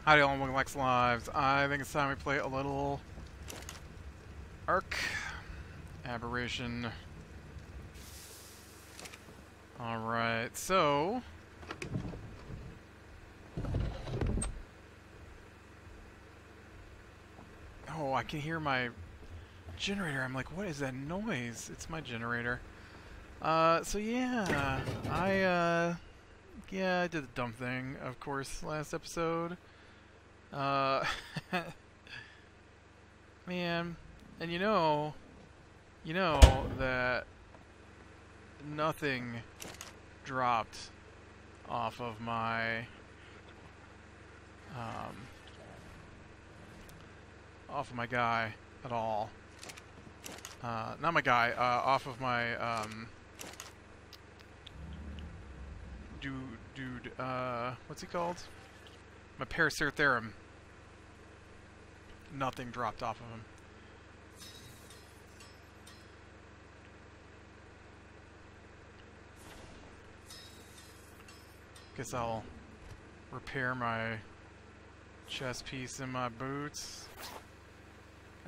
Howdy all, welcome back to Lives. I think it's time we play a little Ark Aberration. Alright, so oh, I can hear my generator. I'm like, what is that noise? It's my generator. So yeah, I did the dumb thing, of course, last episode. Man, and you know that nothing dropped off of my guy at all. Not my guy, off of my dude, what's he called? My Paracertherum. Nothing dropped off of him. Guess I'll repair my chest piece in my boots.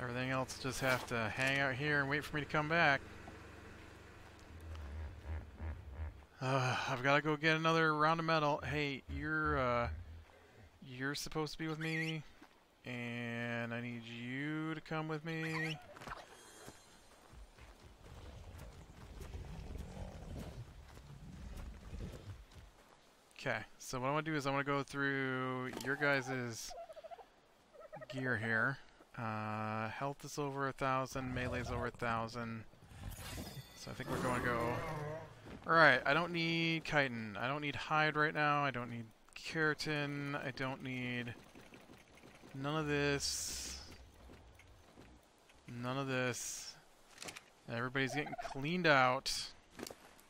Everything else just have to hang out here and wait for me to come back. I've got to go get another round of metal. Hey, you're supposed to be with me, and I need you to come with me. Okay, so what I want to do is I want to go through your guys' gear here. Health is over 1,000, melee's over 1,000. So I think we're going to go... Alright, I don't need chitin. I don't need hide right now. I don't need keratin. I don't need none of this. None of this. Everybody's getting cleaned out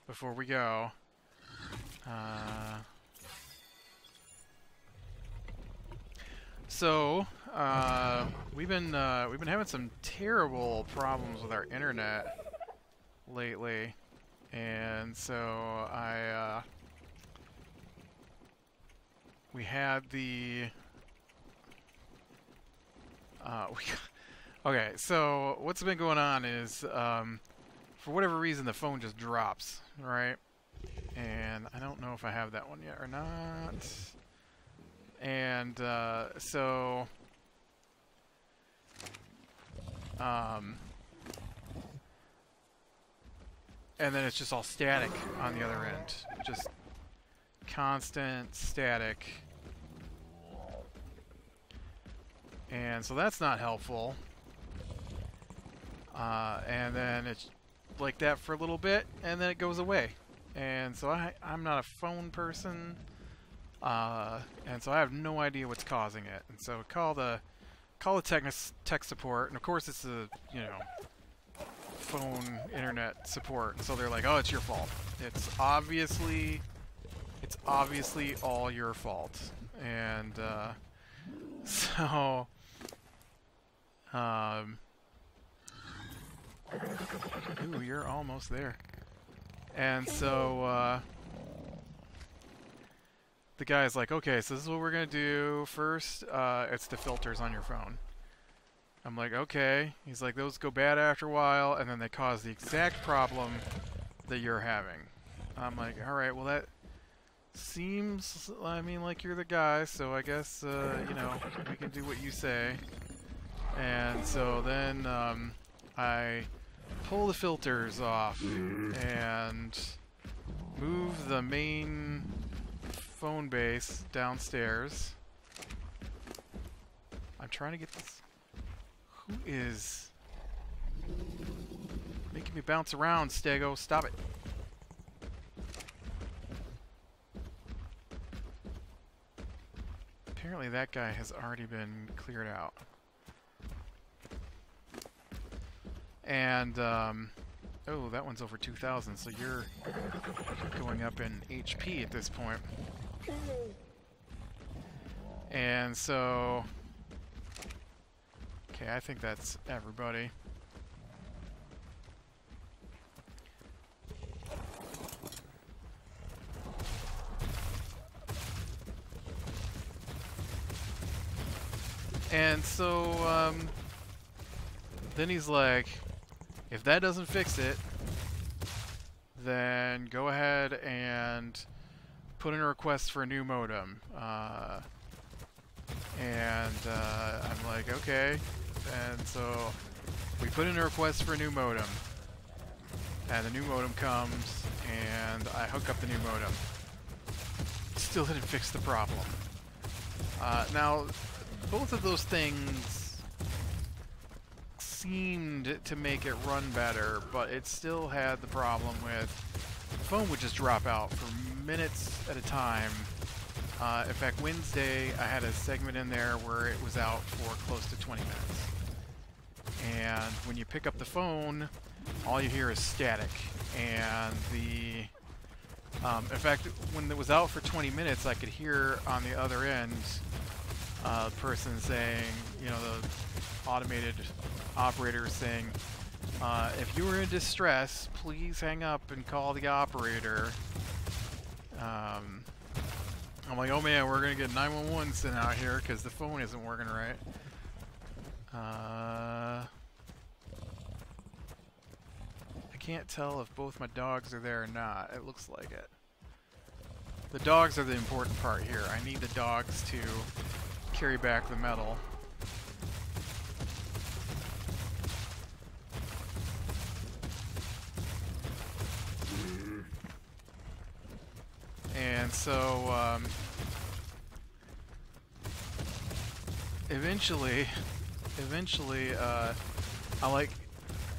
before we go. So we've been having some terrible problems with our internet lately, and so we had the okay. So what's been going on is for whatever reason the phone just drops, right? And I don't know if I have that one yet or not. And so and then it's just all static on the other end, just constant static, and so that's not helpful. And then it's like that for a little bit, and then it goes away. And so I'm not a phone person, and so I have no idea what's causing it. And so call the tech support, and of course it's a phone internet support. And so they're like, oh, it's your fault. It's obviously all your fault. And so ooh, you're almost there. And so the guy's like, okay, so this is what we're going to do. First, it's the filters on your phone. I'm like, okay. He's like, those go bad after a while, and then they cause the exact problem that you're having. I'm like, all right, well, that seems, I mean, like you're the guy, so I guess, we can do what you say. And so then I pull the filters off and move the main phone base downstairs. I'm trying to get this. Who is making me bounce around, Stego? Stop it. Apparently that guy has already been cleared out. And, oh, that one's over 2,000, so you're going up in HP at this point. And so... Okay, I think that's everybody. And so, then he's like, if that doesn't fix it, then go ahead and put in a request for a new modem. I'm like, okay. And so we put in a request for a new modem. And the new modem comes, and I hook up the new modem. Still didn't fix the problem. Now, both of those things seemed to make it run better, but it still had the problem with the phone would just drop out for minutes at a time. In fact, Wednesday, I had a segment in there where it was out for close to 20 minutes. And when you pick up the phone, all you hear is static. And in fact, when it was out for 20 minutes, I could hear on the other end the person saying, you know, the automated operator saying, if you were in distress, please hang up and call the operator. I'm like, oh man, we're gonna get 911 sent out here because the phone isn't working right. I can't tell if both my dogs are there or not. It looks like it. The dogs are the important part here. I need the dogs to carry back the metal. And so, eventually, I like,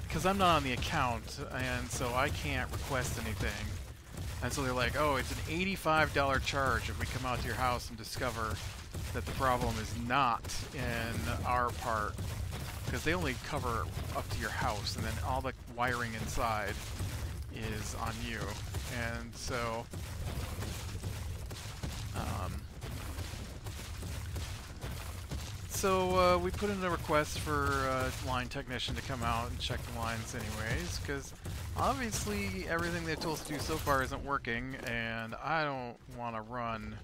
because I'm not on the account, and so I can't request anything. And so they're like, oh, it's an $85 charge if we come out to your house and discover that the problem is not in our part. Because they only cover up to your house, and then all the wiring inside is on you. And so, we put in a request for a line technician to come out and check the lines anyways, because obviously everything they've told us to do so far isn't working, and I don't want to run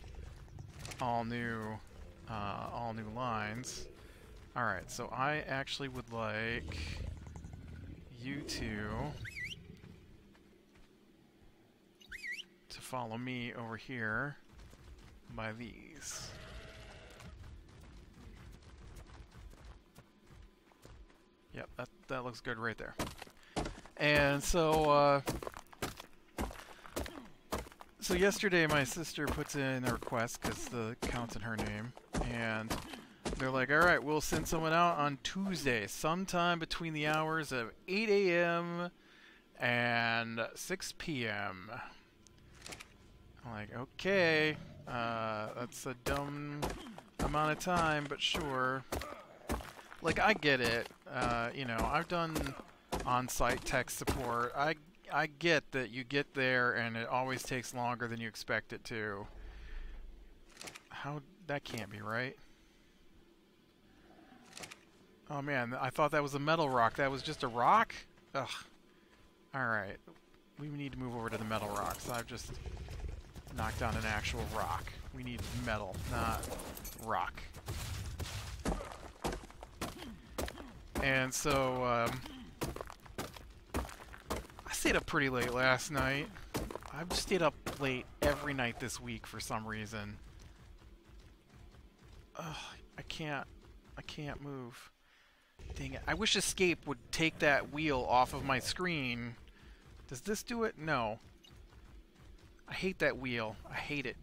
all new lines. Alright, so I actually would like you two to follow me over here by these. Yep, that looks good right there. And so, so yesterday my sister puts in a request because the account's in her name, and they're like, alright, we'll send someone out on Tuesday, sometime between the hours of 8 a.m. and 6 p.m. I'm like, okay, that's a dumb amount of time, but sure. Like, I get it. You know, I've done on-site tech support. I get that you get there and it always takes longer than you expect it to. That can't be right. Oh man, I thought that was a metal rock. That was just a rock? Ugh. Alright. We need to move over to the metal rocks. I've just knocked down an actual rock. We need metal, not rock. And so, I stayed up pretty late last night. I've stayed up late every night this week for some reason. Ugh, I can't move. Dang it. I wish Escape would take that wheel off of my screen. Does this do it? No. I hate that wheel. I hate it.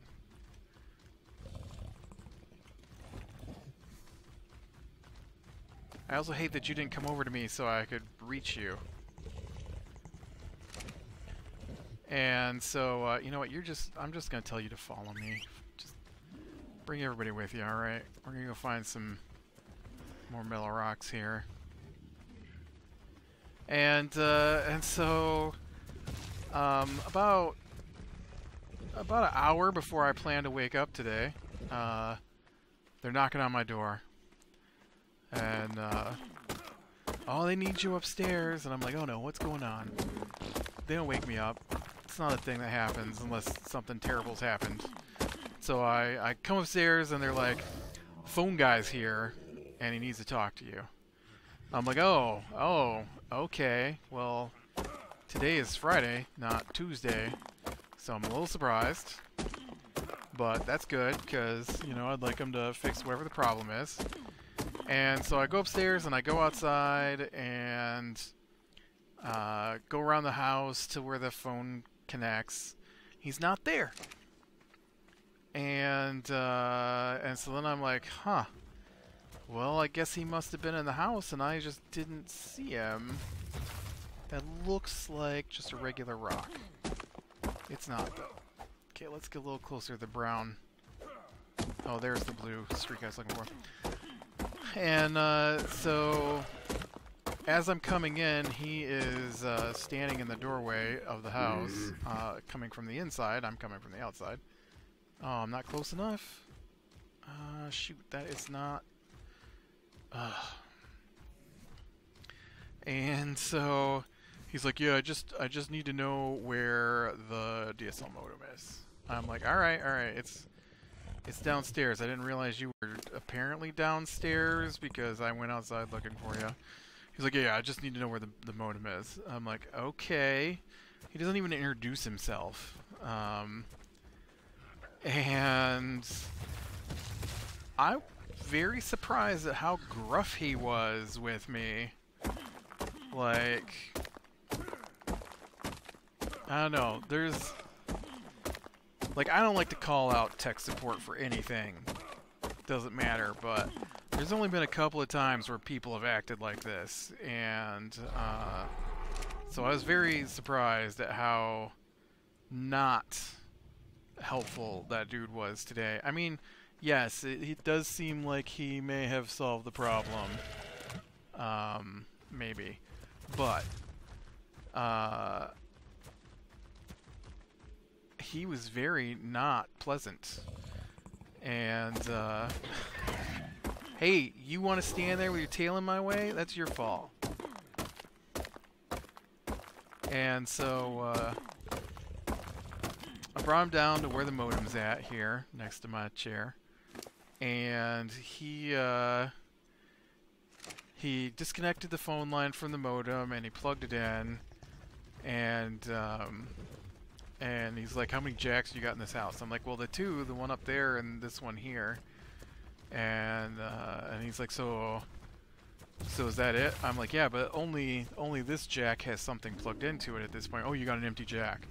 I also hate that you didn't come over to me so I could reach you. And so, you know what, I'm just gonna tell you to follow me. Just bring everybody with you, alright? We're gonna go find some more metal rocks here. And so, about an hour before I plan to wake up today, they're knocking on my door. And, oh, they need you upstairs. And I'm like, oh no, what's going on? They don't wake me up. It's not a thing that happens unless something terrible's happened. So I come upstairs and they're like, phone guy's here. and he needs to talk to you. I'm like, oh, okay. Well, today is Friday, not Tuesday, so I'm a little surprised. But that's good, because, you know, I'd like him to fix whatever the problem is. And so I go upstairs and I go outside and go around the house to where the phone connects. He's not there. And so then I'm like, huh. Well, I guess he must have been in the house and I just didn't see him. That looks like just a regular rock. It's not, though. Okay, let's get a little closer to the brown. Oh, there's the blue streak I was looking for. And so as I'm coming in, he is standing in the doorway of the house, coming from the inside. I'm coming from the outside. Oh, I'm not close enough. Shoot, that is not... And so he's like, yeah, I just need to know where the DSL modem is. I'm like, all right, it's downstairs. I didn't realize you were apparently downstairs because I went outside looking for you. He's like, yeah, I just need to know where the modem is. I'm like, okay. He doesn't even introduce himself. And I'm very surprised at how gruff he was with me. Like, I don't know, there's... Like, I don't like to call out tech support for anything. Doesn't matter, but there's only been a couple of times where people have acted like this, and so I was very surprised at how not helpful that dude was today. I mean, yes, it does seem like he may have solved the problem. Maybe. But, he was very not pleasant. And, hey, you want to stand there with your tail in my way? That's your fault. And so, I brought him down to where the modem's at here, next to my chair. And he disconnected the phone line from the modem and he plugged it in. And he's like, how many jacks you got in this house? I'm like, well, the two, the one up there and this one here. And he's like, so is that it? I'm like, yeah, but only this jack has something plugged into it at this point. Oh, you got an empty jack.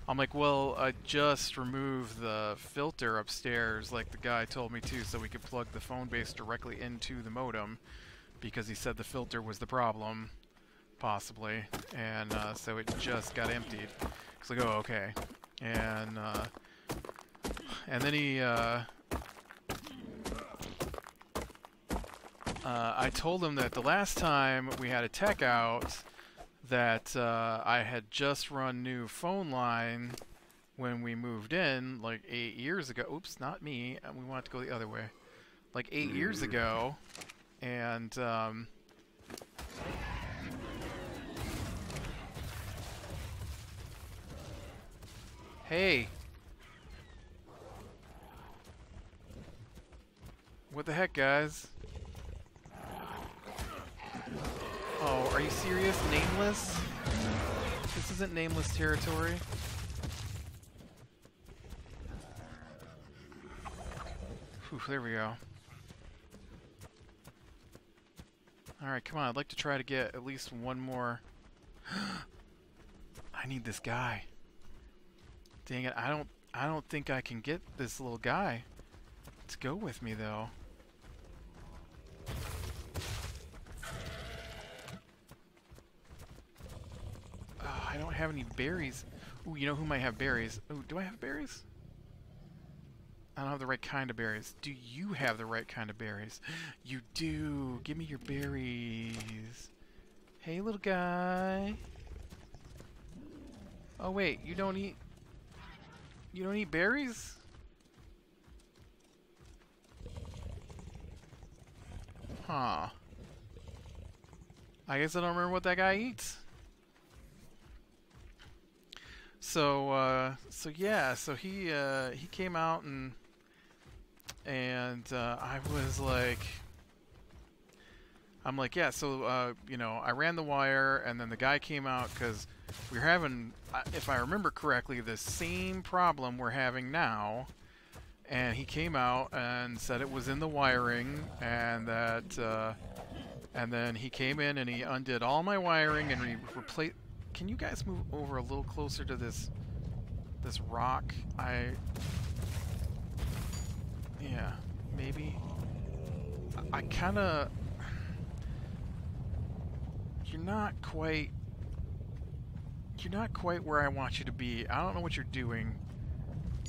I'm like, well, I just removed the filter upstairs like the guy told me to so we could plug the phone base directly into the modem because he said the filter was the problem, possibly. And so it just got emptied. It's like, oh, okay. And then he, I told him that the last time we had a tech out, that I had just run new phone line when we moved in, like 8 years ago. Oops, not me. We wanted to go the other way. Like 8 years ago, and hey. What the heck, guys? Oh, are you serious? Nameless? This isn't nameless territory. Whew, there we go. Alright, come on. I'd like to try to get at least one more. I need this guy. Dang it, I don't think I can get this little guy to go with me, though. Oh, I don't have any berries. Ooh, you know who might have berries? Ooh, do I have berries? I don't have the right kind of berries. Do you have the right kind of berries? You do. Give me your berries. Hey, little guy. Oh, wait, you don't eat... You don't eat berries? Huh. I guess I don't remember what that guy eats. So yeah, so he came out and I was like, I'm like, yeah, so, you know, I ran the wire, and then the guy came out, because we were having, if I remember correctly, the same problem we're having now, and he came out and said it was in the wiring, and that, and then he came in and he undid all my wiring and replaced... Can you guys move over a little closer to this rock? Yeah, maybe. I kind of... You're not quite where I want you to be. I don't know what you're doing,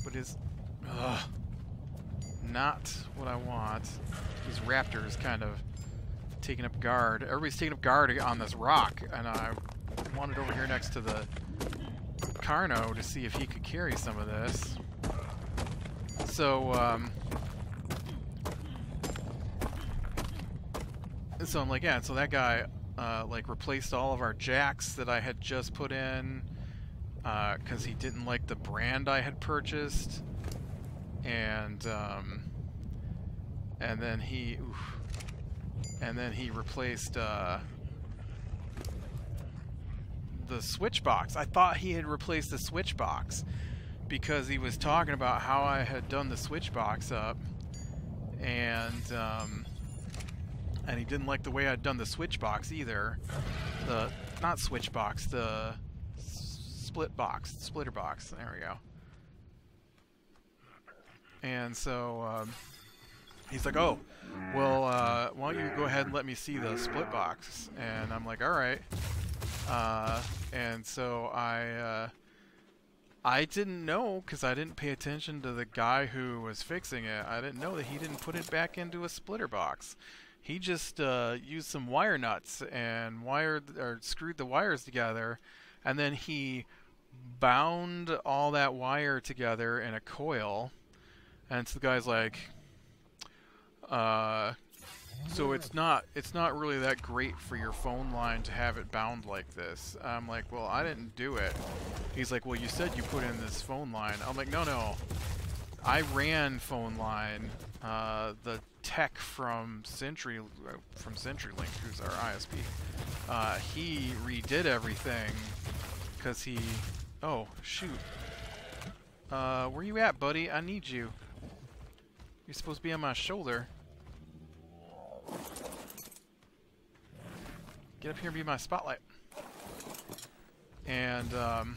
but it's not what I want. These raptors kind of taking up guard. Everybody's taking up guard on this rock, and I wanted over here next to the Carno to see if he could carry some of this. So, so I'm like, yeah, so that guy, like, replaced all of our jacks that I had just put in, because he didn't like the brand I had purchased, and then he, replaced, the switch box. I thought he had replaced the switch box, because he was talking about how I had done the switch box up, and he didn't like the way I'd done the switch box either. Not switch box, the splitter box. There we go. And so he's like, oh, well, why don't you go ahead and let me see the split box? And I'm like, all right. And so I didn't know, because I didn't pay attention to the guy who was fixing it. I didn't know that he didn't put it back into a splitter box. He just used some wire nuts and screwed the wires together, and then he bound all that wire together in a coil. And so the guy's like, so it's not really that great for your phone line to have it bound like this. I'm like, well, I didn't do it. He's like, well, you said you put in this phone line. I'm like, no. I ran phone line. The tech from CenturyLink, who's our ISP, he redid everything because he... Oh, shoot. Where you at, buddy? I need you. You're supposed to be on my shoulder. Get up here and be my spotlight. And, I'm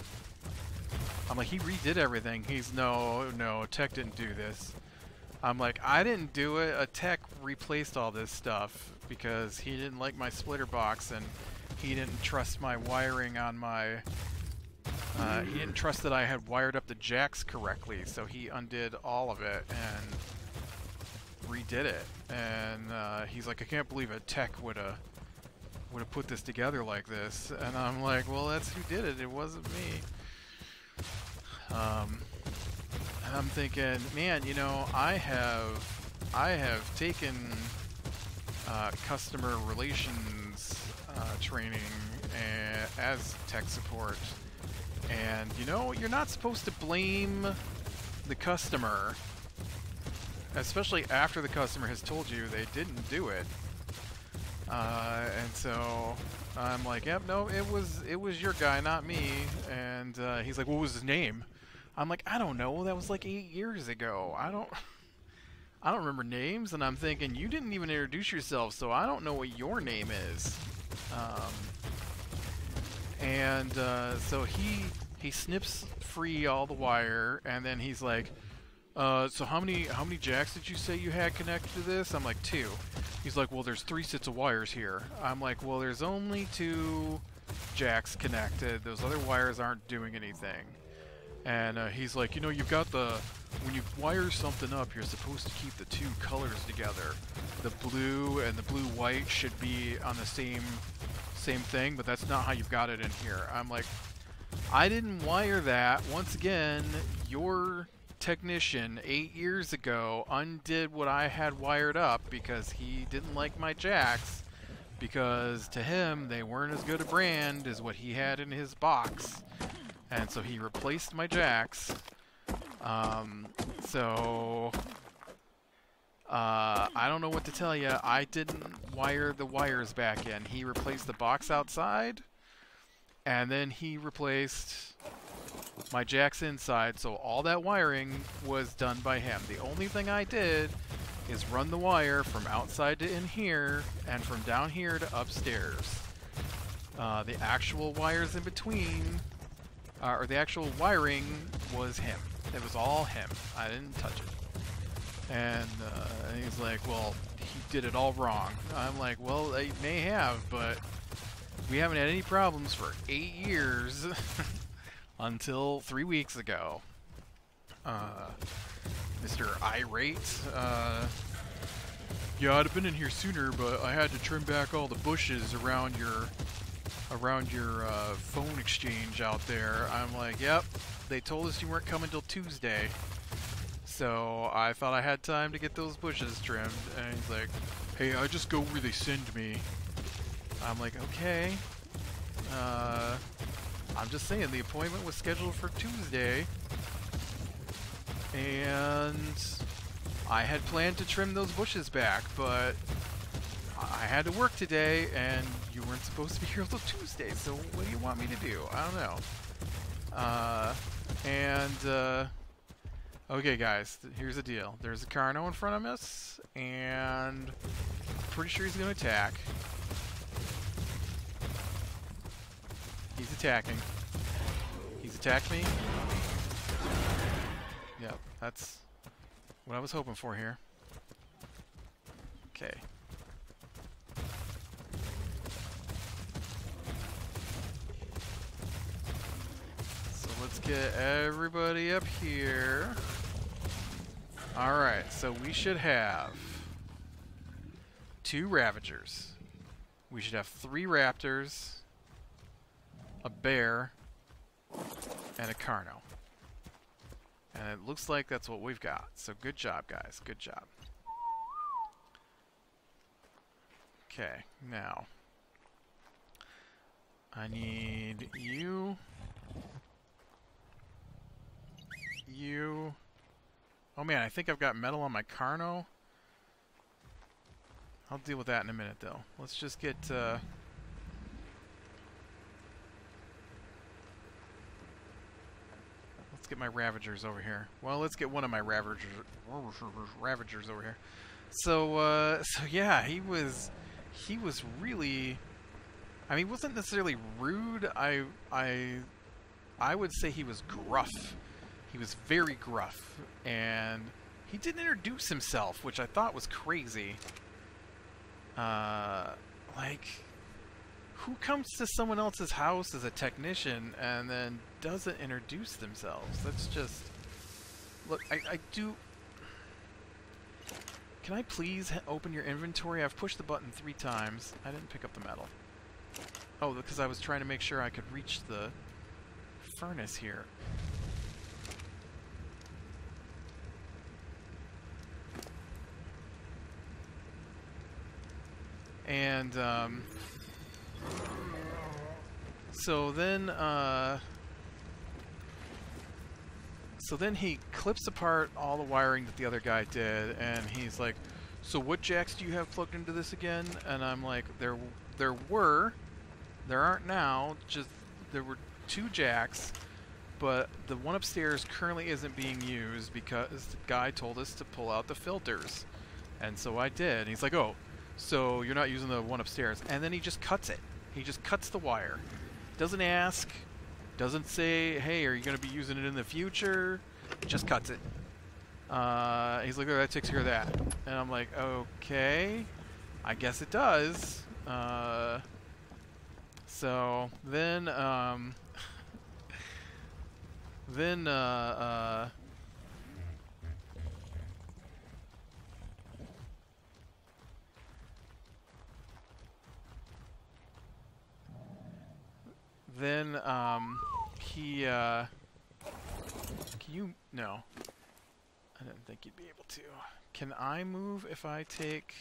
like, he redid everything. He's, no, tech didn't do this. I'm like, I didn't do it. A tech replaced all this stuff because he didn't like my splitter box, and he didn't trust my wiring on my... he didn't trust that I had wired up the jacks correctly, so he undid all of it and redid it. And he's like, I can't believe a tech would have put this together like this. And I'm like, well, that's who did it. It wasn't me. And I'm thinking, man, you know, I have taken customer relations training as tech support, and you know, you're not supposed to blame the customer, especially after the customer has told you they didn't do it. And so I'm like, yep, no, it was your guy, not me. And he's like, what was his name? I'm like, I don't know. That was like 8 years ago. I don't remember names. And I'm thinking, you didn't even introduce yourself, so I don't know what your name is. So he snips free all the wire, and then he's like, so how many jacks did you say you had connected to this? I'm like, 2. He's like, well, there's 3 sets of wires here. I'm like, well, there's only 2 jacks connected. Those other wires aren't doing anything. And he's like, you know, you've got when you wire something up, you're supposed to keep the 2 colors together. The blue and the blue-white should be on the same thing, but that's not how you've got it in here. I'm like, I didn't wire that. Once again, your technician 8 years ago undid what I had wired up because he didn't like my jacks, because to him they weren't as good a brand as what he had in his box, and so he replaced my jacks. I don't know what to tell you. I didn't wire the wires back in. He replaced the box outside, and then he replaced my jacks inside, so all that wiring was done by him. The only thing I did is run the wire from outside to in here, and from down here to upstairs. The actual wires in between, or the actual wiring, was him. It was all him. I didn't touch it. And he's like, well, he did it all wrong. I'm like, well, they may have, but we haven't had any problems for 8 years until 3 weeks ago. Mr. Irate, yeah, I'd have been in here sooner, but I had to trim back all the bushes around your phone exchange out there. I'm like, yep, they told us you weren't coming till Tuesday. So I thought I had time to get those bushes trimmed, and he's like, hey, I just go where they send me. I'm like, okay. I'm just saying, the appointment was scheduled for Tuesday, and I had planned to trim those bushes back, but I had to work today, and you weren't supposed to be here until Tuesday, so what do you want me to do? I don't know. Okay guys, here's the deal. There's a Carno in front of us, and I'm pretty sure he's going to attack. He's attacking. He's attacked me. Yep, that's what I was hoping for here. Okay. So let's get everybody up here. Alright, so we should have 2 Ravagers. We should have 3 Raptors, a bear, and a Carno. And it looks like that's what we've got. So good job, guys. Good job. Okay, now I need you. You. Oh man, I think I've got metal on my Carno. I'll deal with that in a minute, though. Let's just get let's get my Ravagers over here. Well, let's get one of my Ravagers over here. So yeah, he was really, I mean, he wasn't necessarily rude. I would say he was gruff. He was very gruff, and he didn't introduce himself, which I thought was crazy. Like, who comes to someone else's house as a technician and then doesn't introduce themselves? That's just... Look, I do... Can I please open your inventory? I've pushed the button 3 times. I didn't pick up the metal. Oh, because I was trying to make sure I could reach the furnace here. And, so then he clips apart all the wiring that the other guy did, and he's like, so what jacks do you have plugged into this again? And I'm like, there aren't now, just, there were 2 jacks, but the one upstairs currently isn't being used because the guy told us to pull out the filters. And so I did. And he's like, oh, so you're not using the one upstairs. And then he just cuts it. He just cuts the wire. Doesn't ask. Doesn't say, hey, are you going to be using it in the future? Just cuts it. He's like, oh, that takes care of that. And I'm like, okay, I guess it does. So then, he, can you, no, I didn't think you'd be able to. Can I move if I take,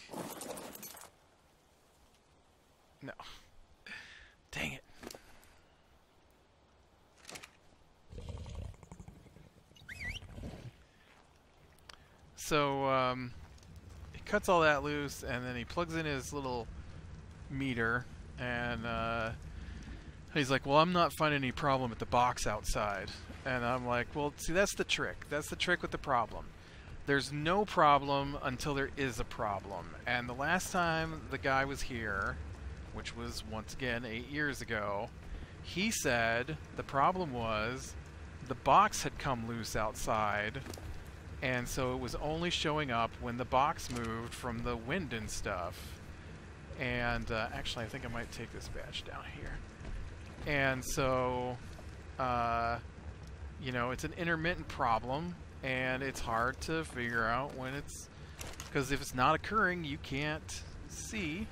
no, dang it. So, cuts all that loose, and then he plugs in his little meter, and he's like, well, I'm not finding any problem with the box outside. And I'm like, well, see, that's the trick. That's the trick with the problem. There's no problem until there is a problem. And the last time the guy was here, which was, once again, 8 years ago, he said the problem was the box had come loose outside, and so it was only showing up when the box moved from the wind and stuff. And actually, I think I might take this badge down here. And so, you know, it's an intermittent problem, and it's hard to figure out when it's... Because if it's not occurring, you can't see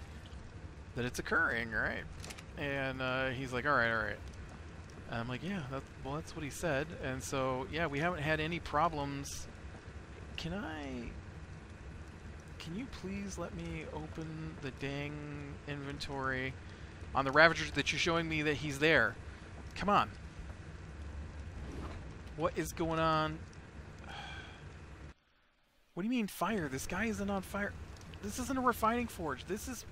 that it's occurring, right? And he's like, all right. And I'm like, yeah, well, that's what he said. And so, yeah, we haven't had any problems. Can you please let me open the dang inventory on the Ravager that you're showing me that he's there? Come on. What is going on? What do you mean fire? This guy isn't on fire. This isn't a refining forge. This is...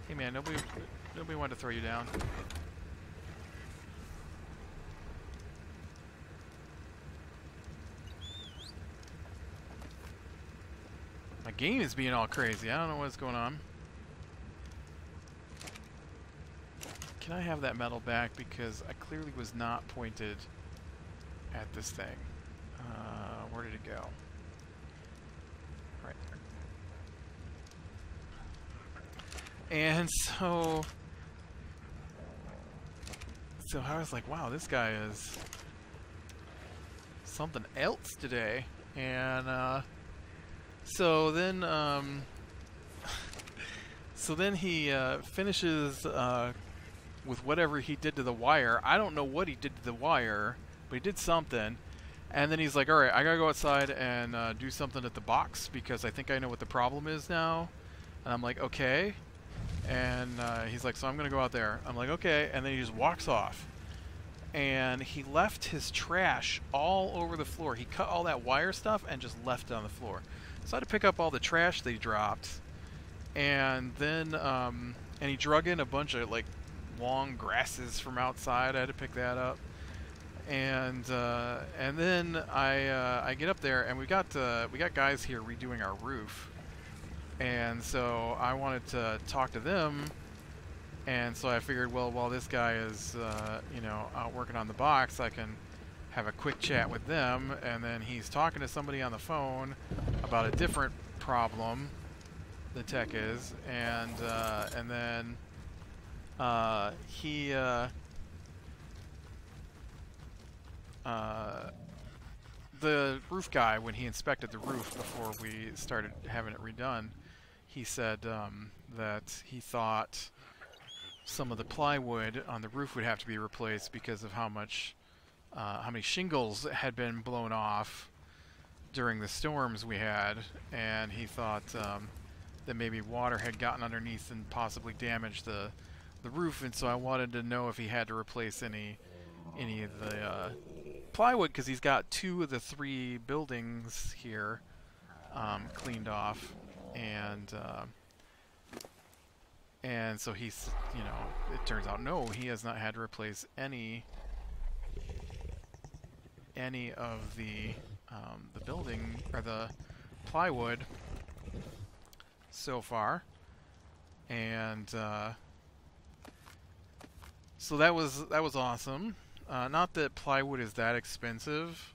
Hey man, nobody wanted to throw you down. My game is being all crazy. I don't know what's going on. Can I have that metal back? Because I clearly was not pointed at this thing. Where did it go? Right there. And so I was like, wow, this guy is something else today. And so then he finishes with whatever he did to the wire. I don't know what he did to the wire, but he did something. And then he's like, all right, I gotta go outside and do something at the box because I think I know what the problem is now. And I'm like, okay. And he's like, so I'm gonna go out there. I'm like, okay. And then he just walks off. And he left his trash all over the floor. He cut all that wire stuff and just left it on the floor. So I had to pick up all the trash they dropped. And then, and he drug in a bunch of, like, long grasses from outside. I had to pick that up. And then I get up there, and we got guys here redoing our roof. And so I wanted to talk to them. And so I figured, well, while this guy is, you know, out working on the box, I can have a quick chat with them. And then he's talking to somebody on the phone about a different problem, the tech is, and then the roof guy, when he inspected the roof before we started having it redone, he said that he thought some of the plywood on the roof would have to be replaced because of how many shingles had been blown off during the storms we had, and he thought that maybe water had gotten underneath and possibly damaged the roof. And so I wanted to know if he had to replace any of the plywood, because he's got 2 of the 3 buildings here cleaned off, and so he's, you know, it turns out no, he has not had to replace any of the building or the plywood so far. And so that was awesome. Not that plywood is that expensive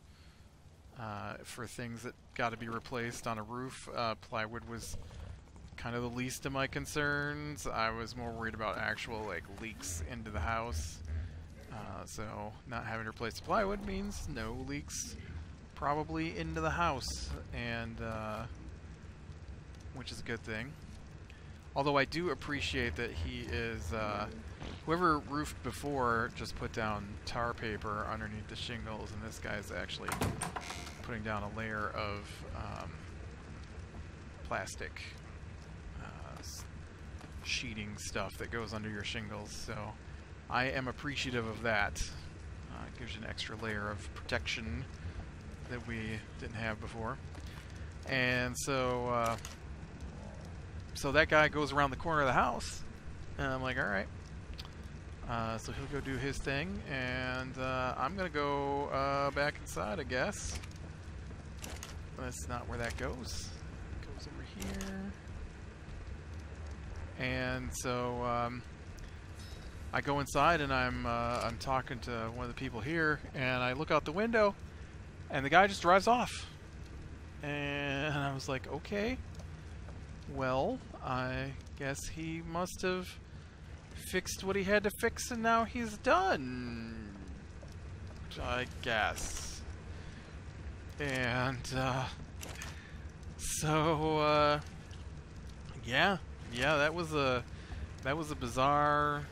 for things that got to be replaced on a roof. Plywood was kind of the least of my concerns. I was more worried about actual, like, leaks into the house. So not having to replace the plywood means no leaks probably into the house, and which is a good thing. Although I do appreciate that he is, whoever roofed before just put down tar paper underneath the shingles, and this guy's actually putting down a layer of plastic sheeting stuff that goes under your shingles. So I am appreciative of that. Gives you an extra layer of protection that we didn't have before. And so, so that guy goes around the corner of the house, and I'm like, all right. So he'll go do his thing, and I'm gonna go back inside, I guess. That's not where that goes. It goes over here. And so I go inside, and I'm talking to one of the people here, and I look out the window, and the guy just drives off. And I was like, okay, well, I guess he must have fixed what he had to fix, and now he's done, I guess. And so yeah, that was a bizarre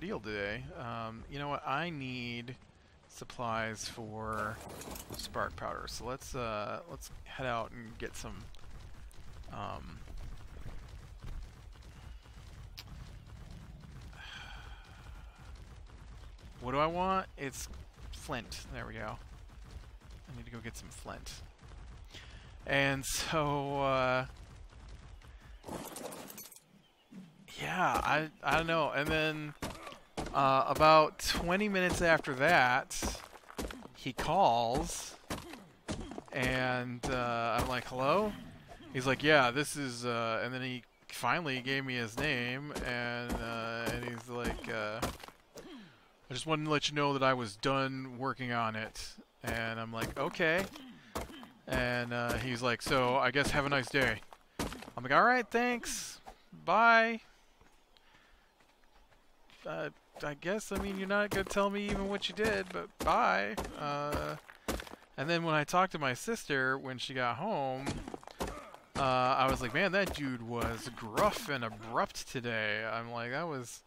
deal today. You know what? I need supplies for spark powder, so let's head out and get some. What do I want? It's flint. There we go. I need to go get some flint. And so, yeah, I don't know. And then about 20 minutes after that, he calls, and I'm like, hello? He's like, yeah, this is, and then he finally gave me his name, and he's like, I just wanted to let you know that I was done working on it. And I'm like, okay. And he's like, so I guess have a nice day. I'm like, alright, thanks. Bye. I guess, I mean, you're not going to tell me even what you did, but bye. And then when I talked to my sister when she got home, I was like, man, that dude was gruff and abrupt today. I'm like, that was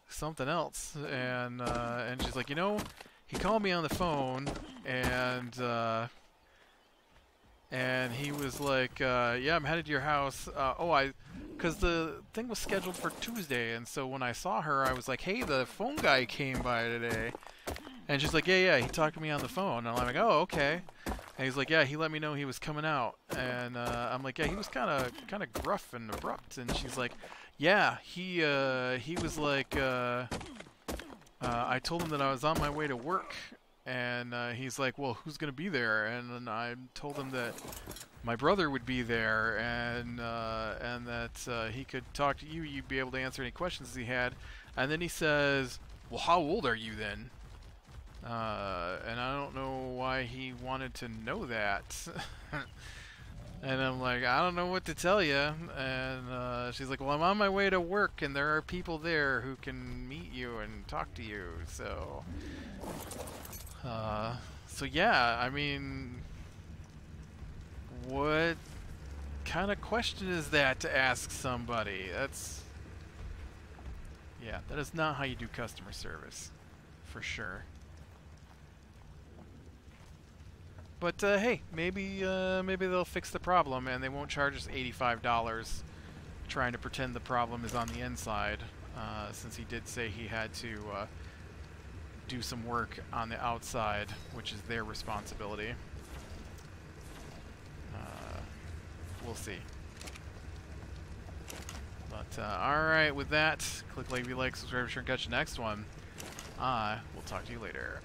something else. And she's like, you know, he called me on the phone, and he was like, yeah, I'm headed to your house. Because the thing was scheduled for Tuesday, and so when I saw her, I was like, hey, the phone guy came by today. And she's like, yeah, he talked to me on the phone. And I'm like, oh, okay. And he's like, yeah, he let me know he was coming out. And I'm like, yeah, he was kind of gruff and abrupt. And she's like, yeah, he was like, I told him that I was on my way to work, and he's like, well, who's gonna be there? And I told him that my brother would be there, and that he could talk to you. You'd be able to answer any questions he had. And then he says, well, how old are you then? And I don't know why he wanted to know that. And I'm like, I don't know what to tell you. And she's like, well, I'm on my way to work, and there are people there who can meet you and talk to you. So, so yeah, I mean, what kind of question is that to ask somebody? Yeah, that is not how you do customer service, for sure. But hey, maybe they'll fix the problem and they won't charge us $85 trying to pretend the problem is on the inside, since he did say he had to do some work on the outside, which is their responsibility. We'll see. But alright, with that, click like, subscribe, share, and catch the next one. We'll talk to you later.